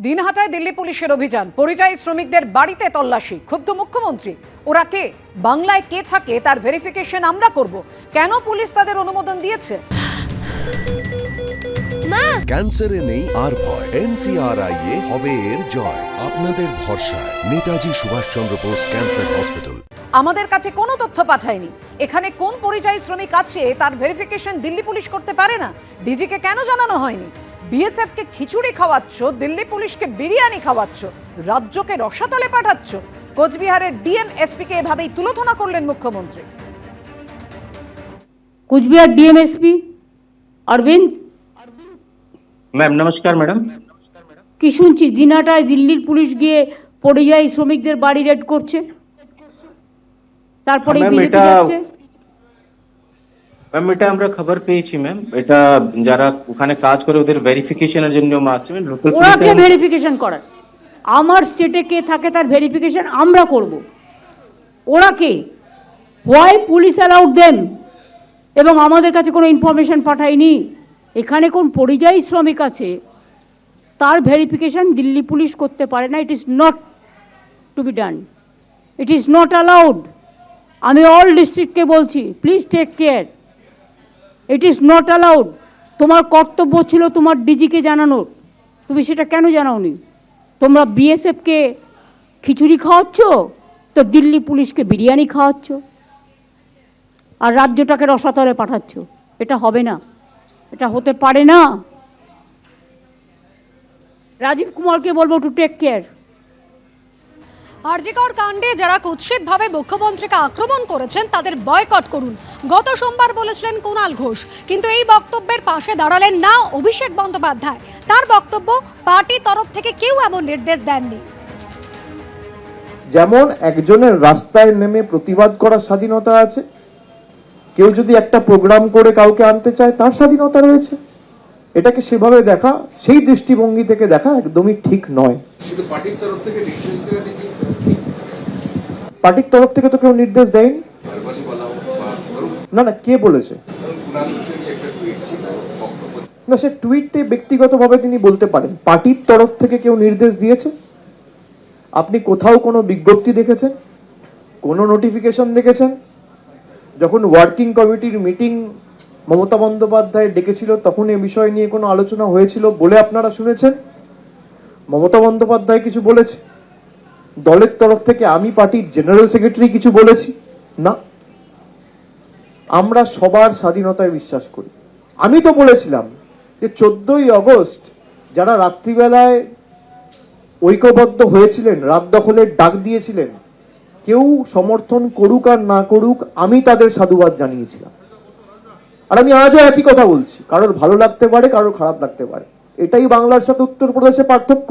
দিনহাটায় দিল্লি পুলিশের অভিযান, পরিযায়ী শ্রমিকদের বাড়িতে তল্লাশি। ক্ষুব্ধ মুখ্যমন্ত্রী। ওরা কে, বাংলায় কে থাকে তার ভেরিফিকেশন আমরা করব। কেন পুলিশ তাদের অনুমোদন দিয়েছে? ক্যান্সারে নেই আর ভয়, NCRI হবে এর জয়। আপনাদের ভরসা নেতাজি সুভাষচন্দ্র বোস ক্যান্সার হসপিটাল। আমাদের কাছে কোনো তথ্য পাঠায়নি। এখানে কোন পরিযায়ী শ্রমিক আছে তার ভেরিফিকেশন দিল্লি পুলিশ করতে পারে না? ডিজিকে কেন জানানো হয়নি? বিএসএফ কে খিচুড়ি খাওয়াচ্ছ, দিল্লি পুলিশকে বিরিয়ানি খাওয়াচ্ছ, রাজ্যকে রসাতলে পাঠাচ্ছ। কোচবিহারের ডিএম এসপি কে এভাবেই তুলোধনা করলেন মুখ্যমন্ত্রী। कुचबिहार डीएमएसपी अरविंद मैम नमस्कार मैडम। কি শুনছি দিনহাটায় দিল্লির পুলিশ গিয়ে পরিযায়ী শ্রমিকদের বাড়ি রেড করছে, তারপরে ম্যাম বিজেপি যাচ্ছে। ম্যাম এটা আমরা খবর পেয়েছি ম্যাম, এটা যারা ওখানে কাজ করে ওদের ভেরিফিকেশনের জন্য আসছে ম্যাম। লোকাল ওরা কে পুলিশ ভেরিফিকেশন করার? আমার স্টেটে কে থাকে তার ভেরিফিকেশন আমরা করব। ওরা কে? Why police allowed them? এবং আমাদের কাছে কোনো ইনফরমেশন পাঠায়নি। এখানে কোন পরিযায়ী শ্রমিক আছে তার ভেরিফিকেশন দিল্লি পুলিশ করতে পারে না। It is not to be done, it is not allowed. আমি অল ডিস্ট্রিক্টকে বলছি, please take care, it is not allowed. তোমার কর্তব্য ছিল তোমার ডিজিকে জানানোর, তুমি সেটা কেন জানাওনি? তোমরা বিএসএফকে খিচুড়ি খাওয়াচ্ছ, তো দিল্লি পুলিশকে বিরিয়ানি খাওয়াচ্ছ, আর রাজ্যটাকে রসাতলে পাঠাচ্ছ। এটা হবে না, এটা হতে পারে না। রাজীব কুমারকে বলবো টু টেক কেয়ার। আরজিকর কাণ্ডে যারা কুৎসিতভাবে মুখ্যমন্ত্রীকে আক্রমণ করেছেন তাদের বয়কট করুন, গত সোমবার বলেছিলেন কুণাল ঘোষ। কিন্তু এই বক্তব্যের পাশে দাঁড়ালেন না অভিষেক বন্দ্যোপাধ্যায়। তার বক্তব্য, পার্টির তরফ থেকে কেউ এমন নির্দেশ দেননি। যেমন একজনের রাস্তায় নেমে প্রতিবাদ করার স্বাধীনতা আছে, কেউ যদি একটা প্রোগ্রাম করে কাউকে আনতে চায় তার স্বাধীনতা রয়েছে। এটাকে সেভাবে দেখা, সেই দৃষ্টিভঙ্গি থেকে দেখা একদমই ঠিক নয়। পার্টির তরফ থেকে তো কেউ নির্দেশ দেয়নি। না না, কে বলেছে? না, সে টুইটে ব্যক্তিগতভাবে তিনি বলতে পারেন। পার্টির তরফ থেকে কেউ নির্দেশ দিয়েছে? আপনি কোথাও কোনো বিজ্ঞপ্তি দেখেছেন, কোনো নোটিফিকেশন দেখেছেন? যখন ওয়ার্কিং কমিটির মিটিং মমতা বন্দ্যোপাধ্যায় ডেকেছিল তখন এ বিষয় নিয়ে কোনো আলোচনা হয়েছিল বলে আপনারা শুনেছেন? মমতা বন্দ্যোপাধ্যায় কিছু বলেছে? দলের তরফ থেকে আমি পার্টির জেনারেল সেক্রেটারি কিছু বলেছি? না। আমরা সবার স্বাধীনতায় বিশ্বাস করি। আমি তো বলেছিলাম যে 14ই আগস্ট যারা রাত্রিবেলায় ঐক্যবদ্ধ হয়েছিলেন, রাত দখলের ডাক দিয়েছিলেন, কেউ সমর্থন করুক আর না করুক, আমি তাদের সাধুবাদ জানিয়েছিলাম। আর আমি আজও একই কথা বলছি। কারোর ভালো লাগতে পারে, কারোর খারাপ লাগতে পারে। এটাই বাংলার সাথে উত্তরপ্রদেশের পার্থক্য।